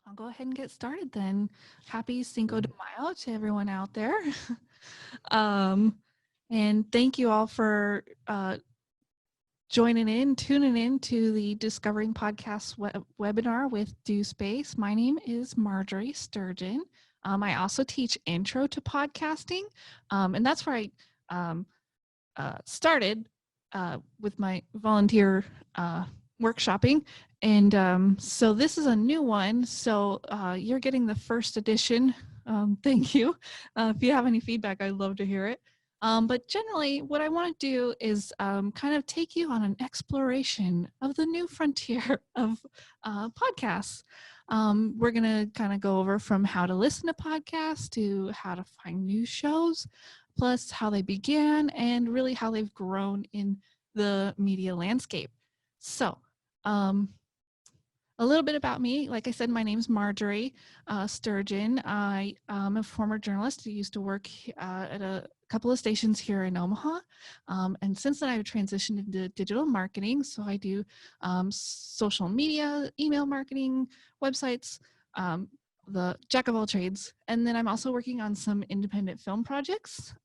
I'll go ahead and get started then. Happy Cinco de Mayo to everyone out there. um, and thank you all for tuning in to the Discovering Podcasts webinar with Do Space. My name is Marjorie Sturgeon. I also teach Intro to Podcasting, and that's where I started with my volunteer workshopping. And so this is a new one. So you're getting the first edition. Thank you. If you have any feedback, I'd love to hear it. But generally, what I want to do is kind of take you on an exploration of the new frontier of podcasts. We're going to kind of go over from how to listen to podcasts to how to find new shows, plus how they began and really how they've grown in the media landscape. So, a little bit about me. Like I said, my name's Marjorie Sturgeon. I am a former journalist who used to work at a couple of stations here in Omaha. And since then, I've transitioned into digital marketing. So I do social media, email marketing, websites, the jack of all trades. And then I'm also working on some independent film projects,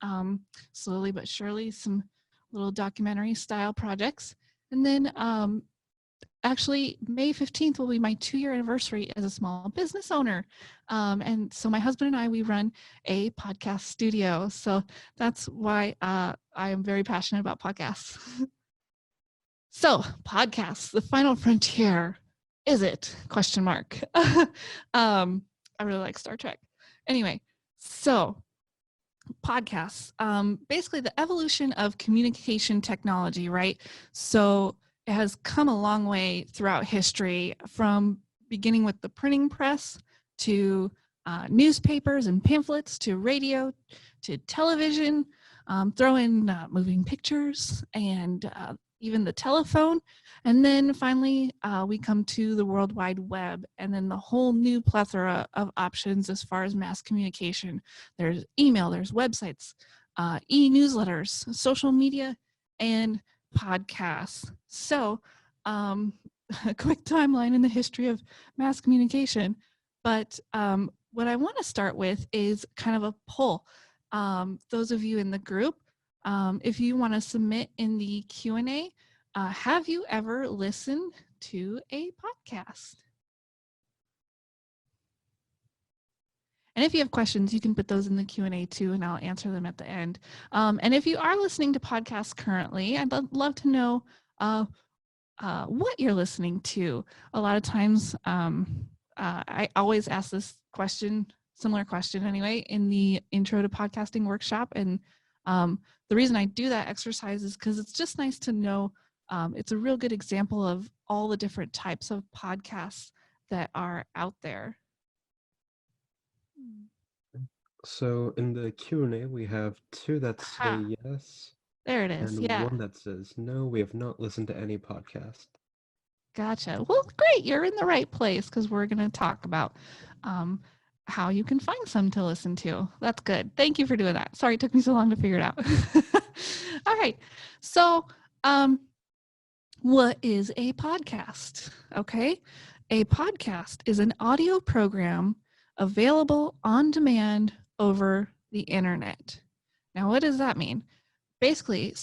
slowly but surely, some little documentary style projects. And then actually, May 15th will be my 2-year anniversary as a small business owner. And so my husband and I, we run a podcast studio. So that's why I am very passionate about podcasts. So podcasts, the final frontier, is it? Question mark. I really like Star Trek. Anyway, so podcasts, basically the evolution of communication technology, right? So it has come a long way throughout history, from beginning with the printing press to newspapers and pamphlets to radio to television, throw in moving pictures and even the telephone. And then finally, we come to the World Wide Web, and then the whole new plethora of options as far as mass communication. There's email, there's websites, e-newsletters, social media, and podcasts. So a quick timeline in the history of mass communication. But what I want to start with is kind of a poll. Those of you in the group, if you want to submit in the Q&A, have you ever listened to a podcast? And if you have questions, you can put those in the Q&A too, and I'll answer them at the end. And if you are listening to podcasts currently, I'd love to know what you're listening to. A lot of times, I always ask this question, similar question anyway, in the Intro to Podcasting workshop. And the reason I do that exercise is because it's just nice to know. It's a real good example of all the different types of podcasts that are out there. So in the Q&A, we have 2 that say yes. There it is. And Yeah. 1 that says no, we have not listened to any podcast. Gotcha. Well, great. You're in the right place because we're going to talk about how you can find some to listen to. That's good. Thank you for doing that. Sorry it took me so long to figure it out. All right. So what is a podcast? Okay. A podcast is an audio program available on demand over the internet. Now, what does that mean? Basically,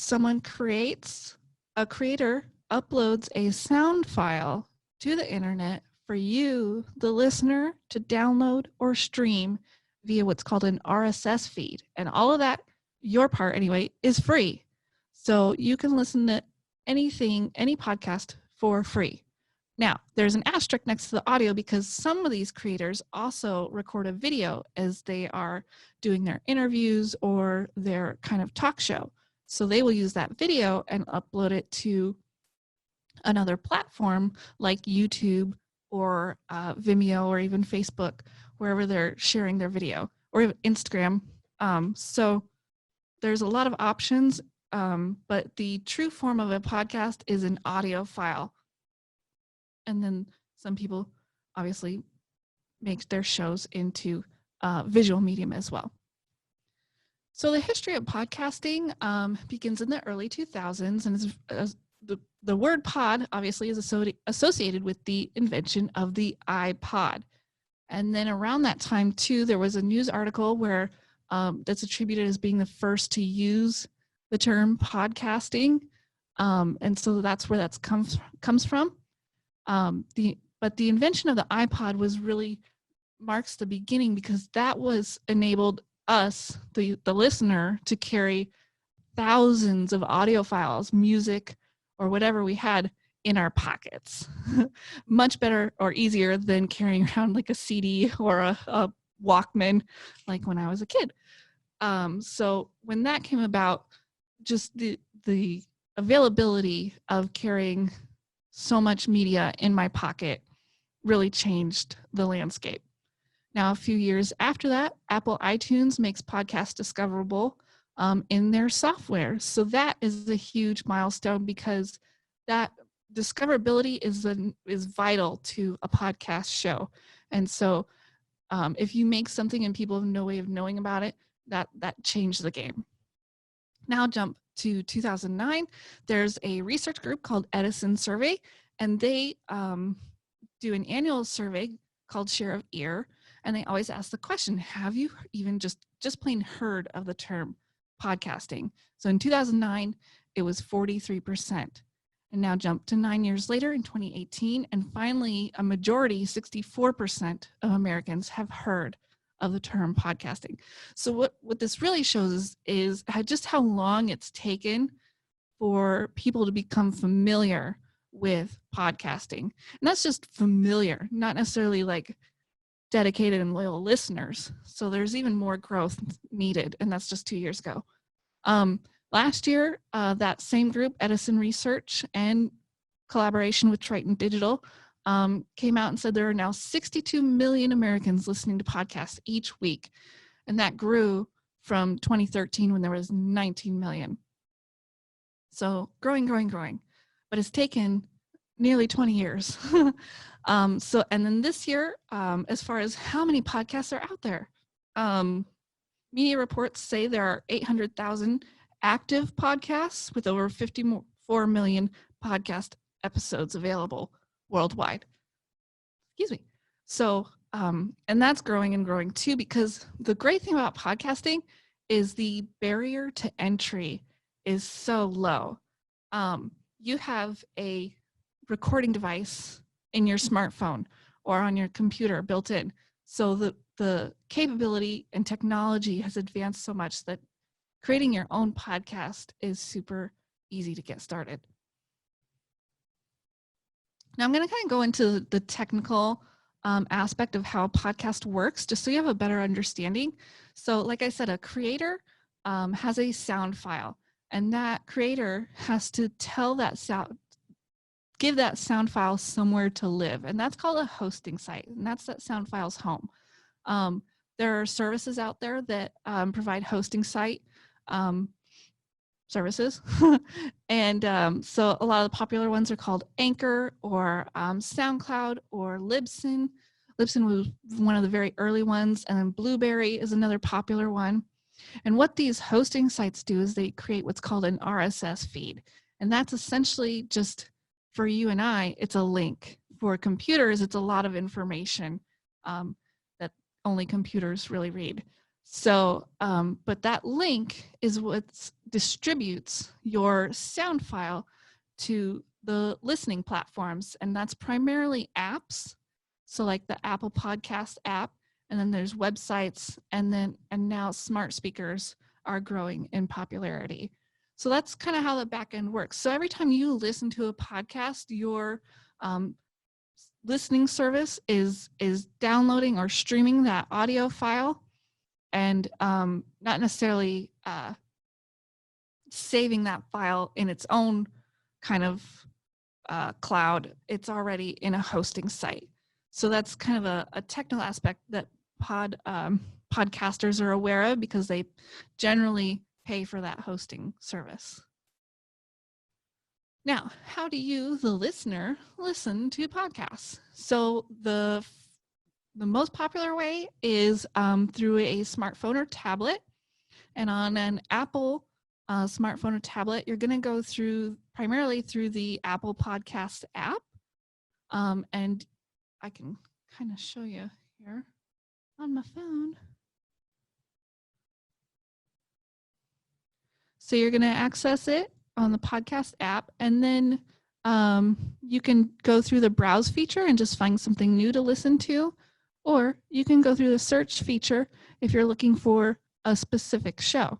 a creator uploads a sound file to the internet for you, the listener, to download or stream via what's called an RSS feed. And all of that, your part anyway, is free. So you can listen to anything, any podcast for free. Now, there's an asterisk next to the audio because some of these creators also record a video as they are doing their interviews or their kind of talk show. So they will use that video and upload it to another platform like YouTube or Vimeo or even Facebook, wherever they're sharing their video, or even Instagram. So there's a lot of options, but the true form of a podcast is an audio file. And then some people obviously make their shows into visual medium as well. So the history of podcasting begins in the early 2000s, and the word pod obviously is associated with the invention of the iPod. And then around that time too, there was a news article where that's attributed as being the first to use the term podcasting. And so that's where that comes from. But the invention of the iPod was really marks the beginning, because that was enabled us, the listener, to carry thousands of audio files, music, or whatever we had in our pockets. Much better or easier than carrying around like a CD or a Walkman, like when I was a kid. So when that came about, just the availability of carrying so much media in my pocket really changed the landscape. Now, a few years after that, Apple iTunes makes podcasts discoverable in their software. So that is a huge milestone, because that discoverability is vital to a podcast show. And so if you make something and people have no way of knowing about it, that changed the game. Now jump to 2009. There's a research group called Edison Survey, and they do an annual survey called Share of Ear. And they always ask the question, have you even just plain heard of the term podcasting? So in 2009, it was 43%. And now jump to 9 years later in 2018, and finally a majority, 64% of Americans have heard of the term podcasting. So what this really shows is just how long it's taken for people to become familiar with podcasting. And that's just familiar, not necessarily like dedicated and loyal listeners. So there's even more growth needed, and that's just 2 years ago. Last year, that same group, Edison Research, and collaboration with Triton Digital, came out and said there are now 62 million Americans listening to podcasts each week. And that grew from 2013, when there was 19 million. So growing. But it's taken nearly 20 years. And then this year, as far as how many podcasts are out there, media reports say there are 800,000 active podcasts with over 54 million podcast episodes available worldwide. Excuse me. So, and that's growing and growing too, because the great thing about podcasting is the barrier to entry is so low. You have a recording device in your smartphone or on your computer built in. So the capability and technology has advanced so much that creating your own podcast is super easy to get started. Now I'm going to kind of go into the technical aspect of how a podcast works, just so you have a better understanding. So like I said, a creator has a sound file, and that creator has to tell that sound, give that sound file somewhere to live, and that's called a hosting site, and that's that sound file's home. There are services out there that provide hosting site services. And so a lot of the popular ones are called Anchor or SoundCloud or Libsyn. Libsyn was one of the very early ones, and then Blueberry is another popular one. And what these hosting sites do is they create what's called an RSS feed. And that's essentially just, for you and I, it's a link. For computers, it's a lot of information that only computers really read. So, but that link is what distributes your sound file to the listening platforms, and that's primarily apps. So like the Apple Podcast app, and then there's websites, and now smart speakers are growing in popularity. So that's kind of how the back end works. So every time you listen to a podcast, your listening service is downloading or streaming that audio file, and not necessarily saving that file in its own kind of cloud. It's already in a hosting site. So that's kind of a technical aspect that podcasters are aware of, because they generally pay for that hosting service. Now, how do you, the listener, listen to podcasts? So the most popular way is through a smartphone or tablet. And on an Apple smartphone or tablet, you're going to go primarily through the Apple Podcast app. And I can kind of show you here on my phone. So you're going to access it on the podcast app, and then you can go through the browse feature and just find something new to listen to, or you can go through the search feature if you're looking for a specific show.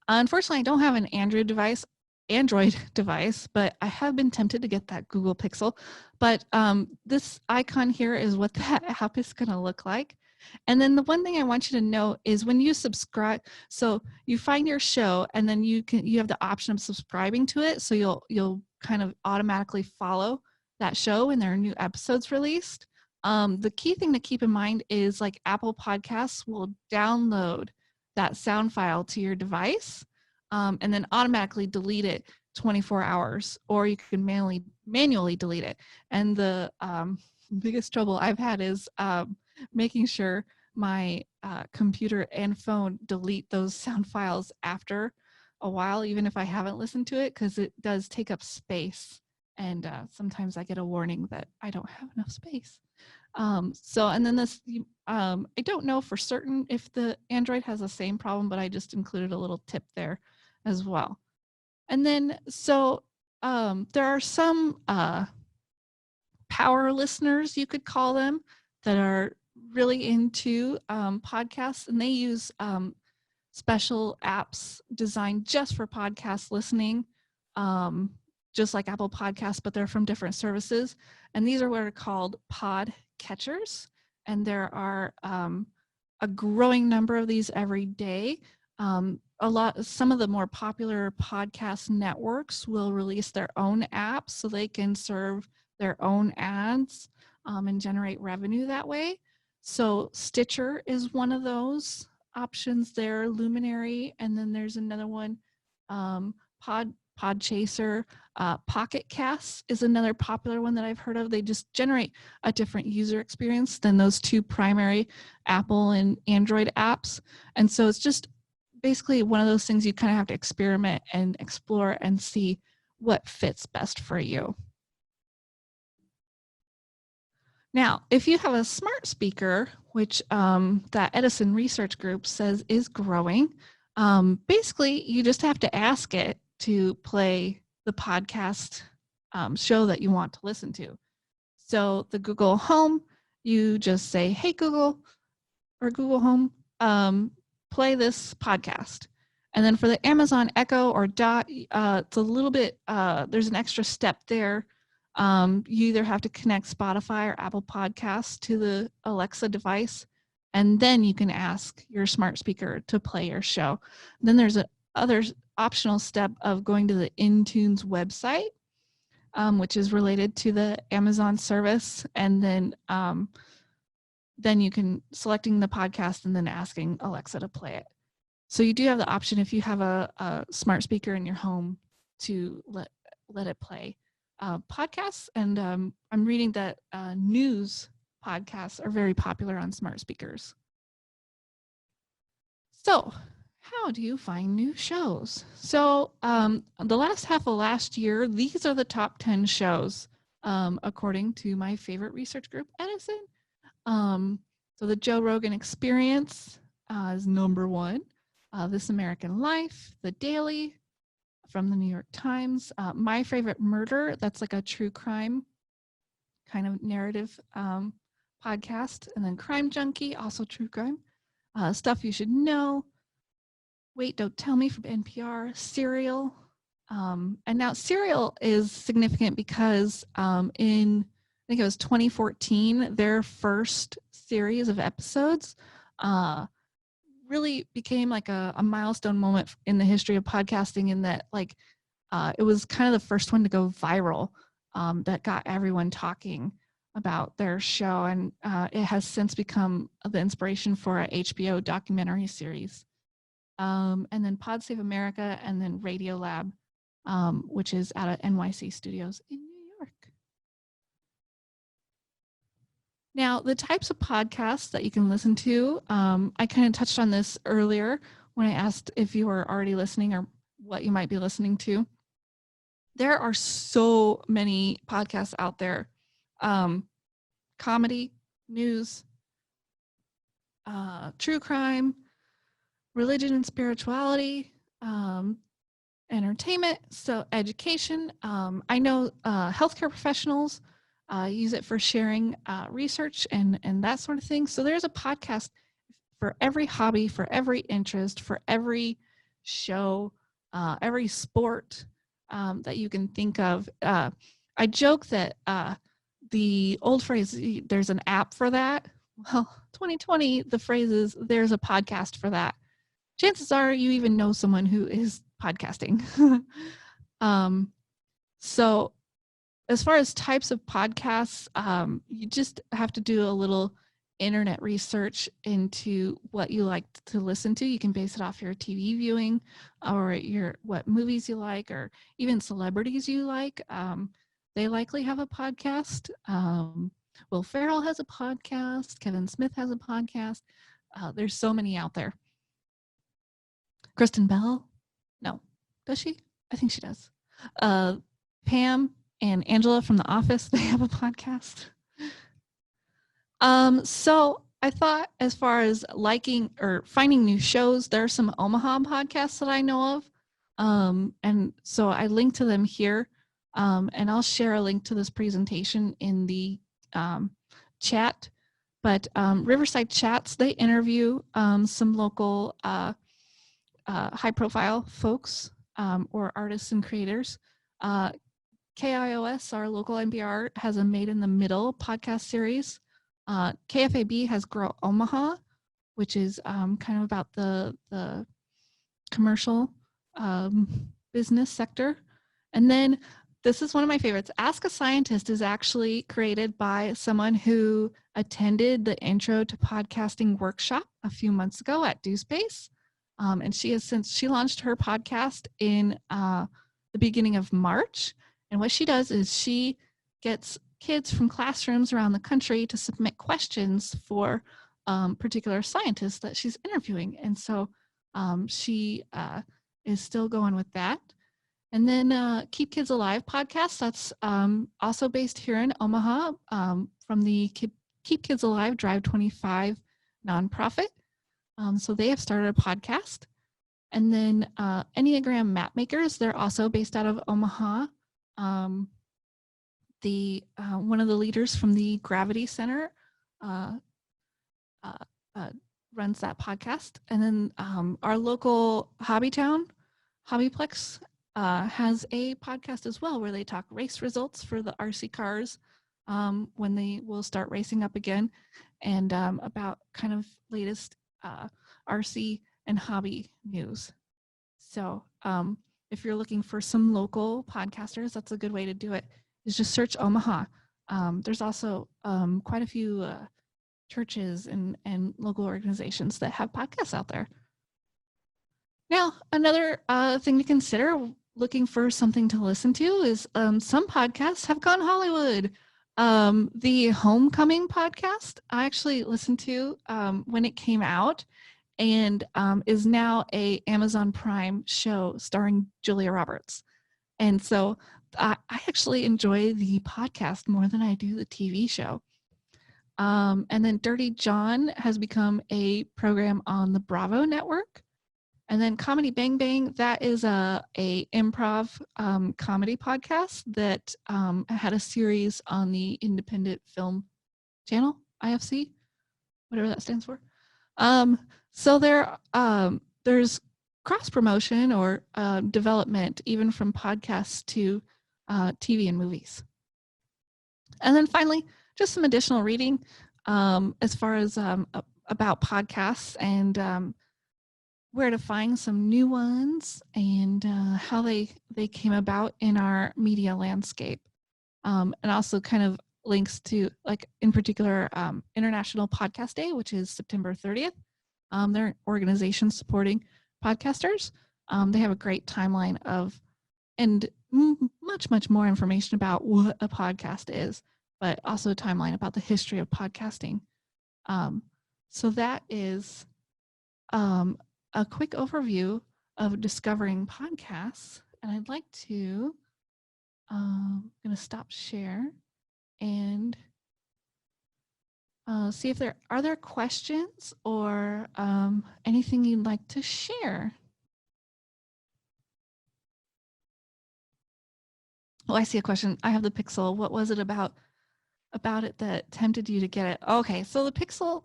Unfortunately, I don't have an Android device, but I have been tempted to get that Google Pixel. But this icon here is what that app is going to look like. And then the one thing I want you to know is when you subscribe, so you find your show and then you have the option of subscribing to it. So you'll kind of automatically follow that show when there are new episodes released. The key thing to keep in mind is like Apple Podcasts will download that sound file to your device and then automatically delete it 24 hours, or you can manually delete it. And the biggest trouble I've had is making sure my computer and phone delete those sound files after a while, even if I haven't listened to it, because it does take up space. And sometimes I get a warning that I don't have enough space. And then this, I don't know for certain if the Android has the same problem, but I just included a little tip there as well. And then, there are some power listeners, you could call them, that are really into podcasts, and they use special apps designed just for podcast listening, just like Apple Podcasts, but they're from different services. And these are what are called pod catchers. And there are a growing number of these every day. Some of the more popular podcast networks will release their own apps so they can serve their own ads and generate revenue that way. So Stitcher is one of those options there, Luminary, and then there's another one, Podchaser. Pocket Casts is another popular one that I've heard of. They just generate a different user experience than those two primary Apple and Android apps. And so it's just basically one of those things you kind of have to experiment and explore and see what fits best for you. Now, if you have a smart speaker, which that Edison Research Group says is growing, basically you just have to ask it to play the podcast show that you want to listen to. So the Google Home, you just say, "Hey Google," or Google Home, play this podcast. And then for the Amazon Echo or Dot, it's a little bit, there's an extra step there. You either have to connect Spotify or Apple Podcasts to the Alexa device, and then you can ask your smart speaker to play your show. And then there's other optional step of going to the Intunes website, which is related to the Amazon service, and then you can selecting the podcast and then asking Alexa to play it. So you do have the option if you have a smart speaker in your home to let it play podcasts. And I'm reading that news podcasts are very popular on smart speakers. So how do you find new shows? So the last half of last year, these are the top 10 shows according to my favorite research group, Edison. So the Joe Rogan Experience is number 1. This American Life, The Daily from the New York Times, My Favorite Murder, that's like a true crime kind of narrative podcast, and then Crime Junkie, also true crime, Stuff You Should Know, Wait, Don't Tell Me from NPR, Serial. And now Serial is significant because I think it was 2014, their first series of episodes really became like a milestone moment in the history of podcasting, in that like it was kind of the first one to go viral, that got everyone talking about their show, and it has since become the inspiration for a HBO documentary series. And then Pod Save America, and then Radio Lab, which is out of NYC Studios in New York. Now, the types of podcasts that you can listen to, I kind of touched on this earlier when I asked if you were already listening or what you might be listening to. There are so many podcasts out there. Comedy, news, true crime, religion and spirituality, entertainment, so education. I know healthcare professionals use it for sharing research and that sort of thing. So there's a podcast for every hobby, for every interest, for every show, every sport that you can think of. I joke that the old phrase, there's an app for that. Well, 2020, the phrase is there's a podcast for that. Chances are you even know someone who is podcasting. So as far as types of podcasts, you just have to do a little internet research into what you like to listen to. You can base it off your TV viewing or your what movies you like or even celebrities you like. They likely have a podcast. Will Ferrell has a podcast. Kevin Smith has a podcast. There's so many out there. Kristen Bell? No. Does she? I think she does. Pam and Angela from The Office, they have a podcast. So I thought as far as liking or finding new shows, there are some Omaha podcasts that I know of. And so I linked to them here. And I'll share a link to this presentation in the chat. But Riverside Chats, they interview some local high profile folks or artists and creators. KIOS, our local NPR, has a Made in the Middle podcast series. KFAB has Grow Omaha, which is kind of about the commercial business sector. And then this is one of my favorites. Ask a Scientist is actually created by someone who attended the Intro to Podcasting workshop a few months ago at DoSpace. And she launched her podcast in the beginning of March. And what she does is she gets kids from classrooms around the country to submit questions for particular scientists that she's interviewing. And so she is still going with that. And then Keep Kids Alive podcast, that's also based here in Omaha from the Keep Kids Alive Drive 25 nonprofit. So they have started a podcast. And then Enneagram Map Makers, they're also based out of Omaha. One of the leaders from the Gravity Center runs that podcast. And then our local hobby town, Hobbyplex, has a podcast as well where they talk race results for the RC cars when they will start racing up again, and about kind of latest RC and hobby news. So if you're looking for some local podcasters, that's a good way to do it, is just search Omaha. There's also quite a few churches and local organizations that have podcasts out there. Now, another thing to consider looking for something to listen to is some podcasts have gone Hollywood. The Homecoming podcast I actually listened to when it came out, and is now a Amazon Prime show starring Julia Roberts. And so I actually enjoy the podcast more than I do the TV show. And then Dirty John has become a program on the Bravo network. And then Comedy Bang Bang, that is a improv comedy podcast that had a series on the Independent Film Channel, IFC, whatever that stands for. So there's cross promotion or development even from podcasts to TV and movies. And then finally, just some additional reading as far as about podcasts and where to find some new ones and how they came about in our media landscape. And also kind of links to, like, in particular, International Podcast Day, which is September 30th. They're an organization supporting podcasters. They have a great timeline of, and much, much more information about what a podcast is, but also a timeline about the history of podcasting. So that is a quick overview of discovering podcasts. And I'd like to, I'm going to stop share and see if there are questions or anything you'd like to share. Oh, I see a question. I have the Pixel. What was it about it that tempted you to get it? Okay, so the Pixel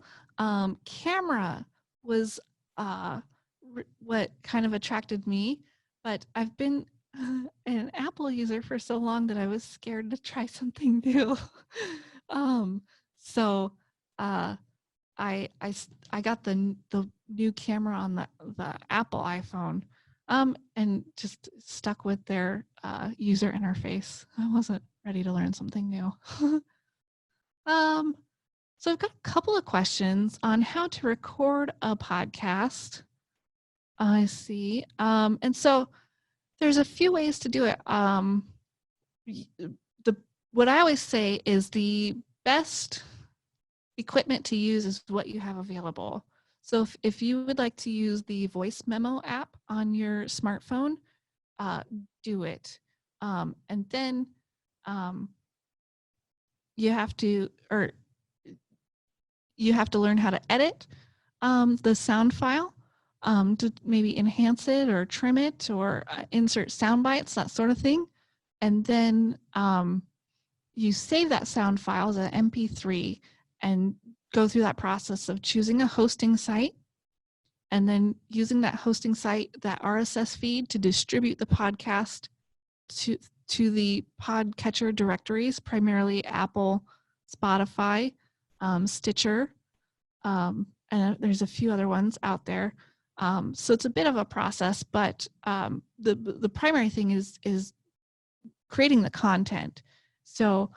camera was what kind of attracted me, but I've been an Apple user for so long that I was scared to try something new. um, so uh, I got the new camera on the Apple iPhone, and just stuck with their user interface. I wasn't ready to learn something new. um, so I've got a couple of questions on how to record a podcast. I see. And so there's a few ways to do it. The what I always say is the best equipment to use is what you have available. So if you would like to use the voice memo app on your smartphone, do it. And then you have to learn how to edit the sound file, to maybe enhance it or trim it or insert sound bites, that sort of thing. And then you save that sound file as an MP3 and go through that process of choosing a hosting site and then using that hosting site, that RSS feed, to distribute the podcast to the podcatcher directories, primarily Apple, Spotify, Stitcher, and there's a few other ones out there. So it's a bit of a process, but the primary thing is creating the content. So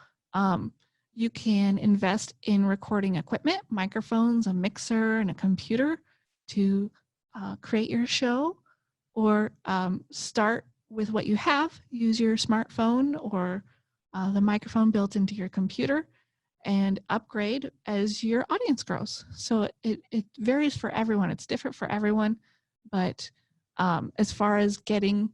you can invest in recording equipment, microphones, a mixer, and a computer to create your show, or start with what you have. Use your smartphone or the microphone built into your computer and upgrade as your audience grows. So it varies for everyone. It's different for everyone. But as far as getting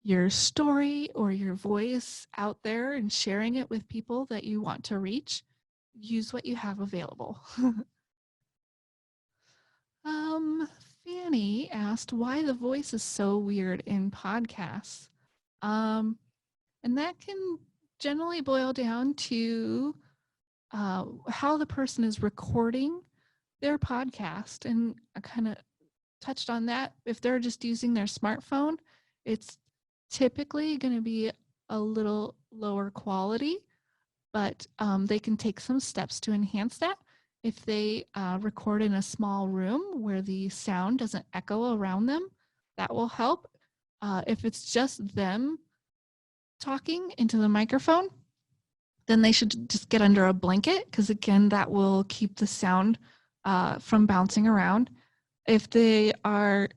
your story or your voice out there and sharing it with people that you want to reach, use what you have available. Fanny asked why the voice is so weird in podcasts. And that can generally boil down to how the person is recording their podcast. And I kind of touched on that. If they're just using their smartphone, it's typically going to be a little lower quality, but they can take some steps to enhance that. If they record in a small room where the sound doesn't echo around them, that will help. If it's just them talking into the microphone, then they should just get under a blanket, because again, that will keep the sound from bouncing around. If they are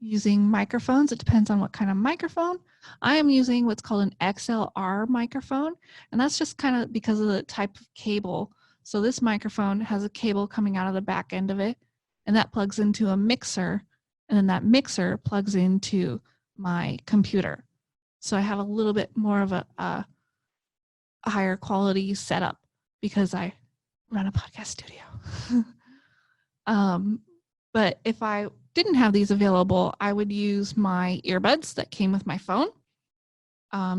using microphones, it depends on what kind of microphone. I am using what's called an XLR microphone, and that's just kind of because of the type of cable. So this microphone has a cable coming out of the back end of it, and that plugs into a mixer, and then that mixer plugs into my computer. So I have a little bit more of a higher quality setup because I run a podcast studio. But if I didn't have these available, I would use my earbuds that came with my phone,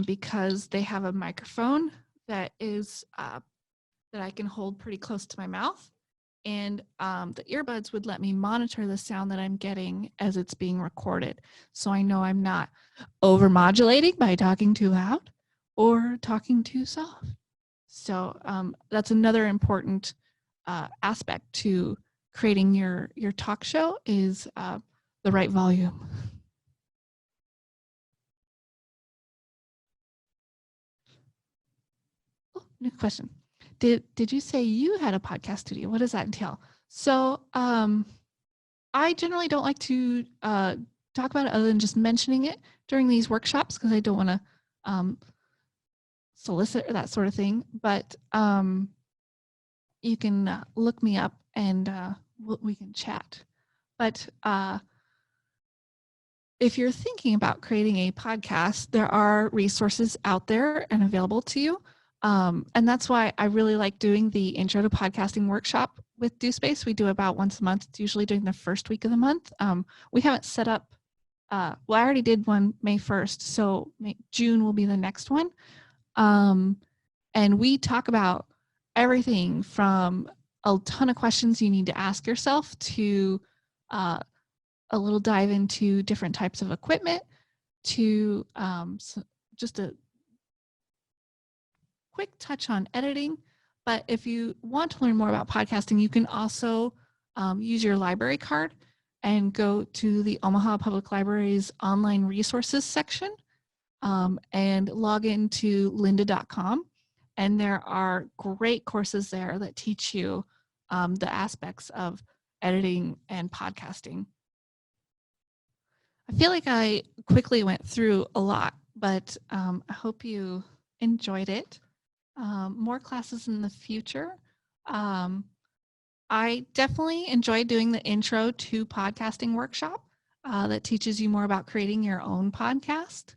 because they have a microphone that is that I can hold pretty close to my mouth. And the earbuds would let me monitor the sound that I'm getting as it's being recorded. So I know I'm not overmodulating by talking too loud or talking too soft. So that's another important aspect to creating your talk show, is the right volume. Oh, new question. Did you say you had a podcast studio? What does that entail? So I generally don't like to talk about it other than just mentioning it during these workshops, because I don't want to solicit or that sort of thing. But you can look me up and we can chat. But if you're thinking about creating a podcast, there are resources out there and available to you. And that's why I really like doing the intro to podcasting workshop with DoSpace. We do about once a month. It's usually during the first week of the month. We haven't set up, well, I already did one May 1st, so June will be the next one. And we talk about everything from a ton of questions you need to ask yourself to a little dive into different types of equipment to just a quick touch on editing. But if you want to learn more about podcasting, you can also use your library card and go to the Omaha Public Library's online resources section and log into lynda.com. And there are great courses there that teach you the aspects of editing and podcasting. I feel like I quickly went through a lot, but I hope you enjoyed it. More classes in the future. I definitely enjoy doing the intro to podcasting workshop that teaches you more about creating your own podcast.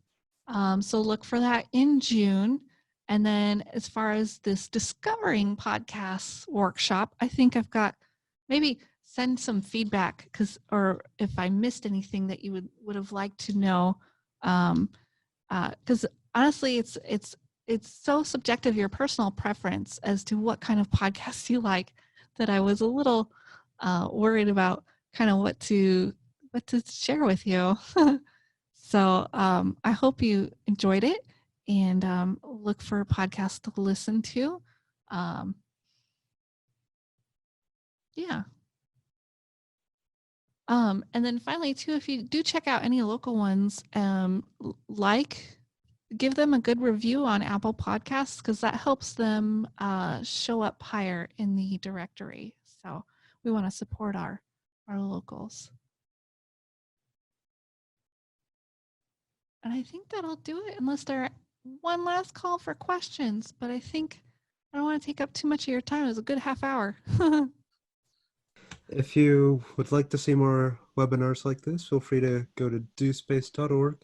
So look for that in June. And then as far as this discovering podcasts workshop, I think I've got maybe send some feedback or if I missed anything that you would have liked to know. Because honestly, it's so subjective, your personal preference as to what kind of podcasts you like, that I was a little worried about kind of what to share with you. So I hope you enjoyed it and look for podcasts to listen to. Yeah. And then finally, too, if you do check out any local ones, give them a good review on Apple Podcasts because that helps them show up higher in the directory. So we want to support our locals. And I think that'll do it unless there are one last call for questions. But I think I don't want to take up too much of your time. It was a good half hour. If you would like to see more webinars like this, feel free to go to dospace.org,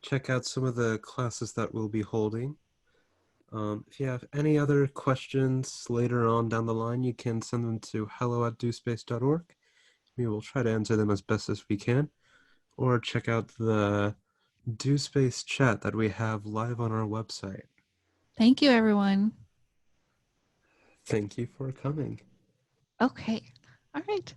check out some of the classes that we'll be holding. If you have any other questions later on down the line, you can send them to hello@dospace.org. We will try to answer them as best as we can. Or check out the DoSpace chat that we have live on our website. Thank you, everyone. Thank you for coming. Okay. All right.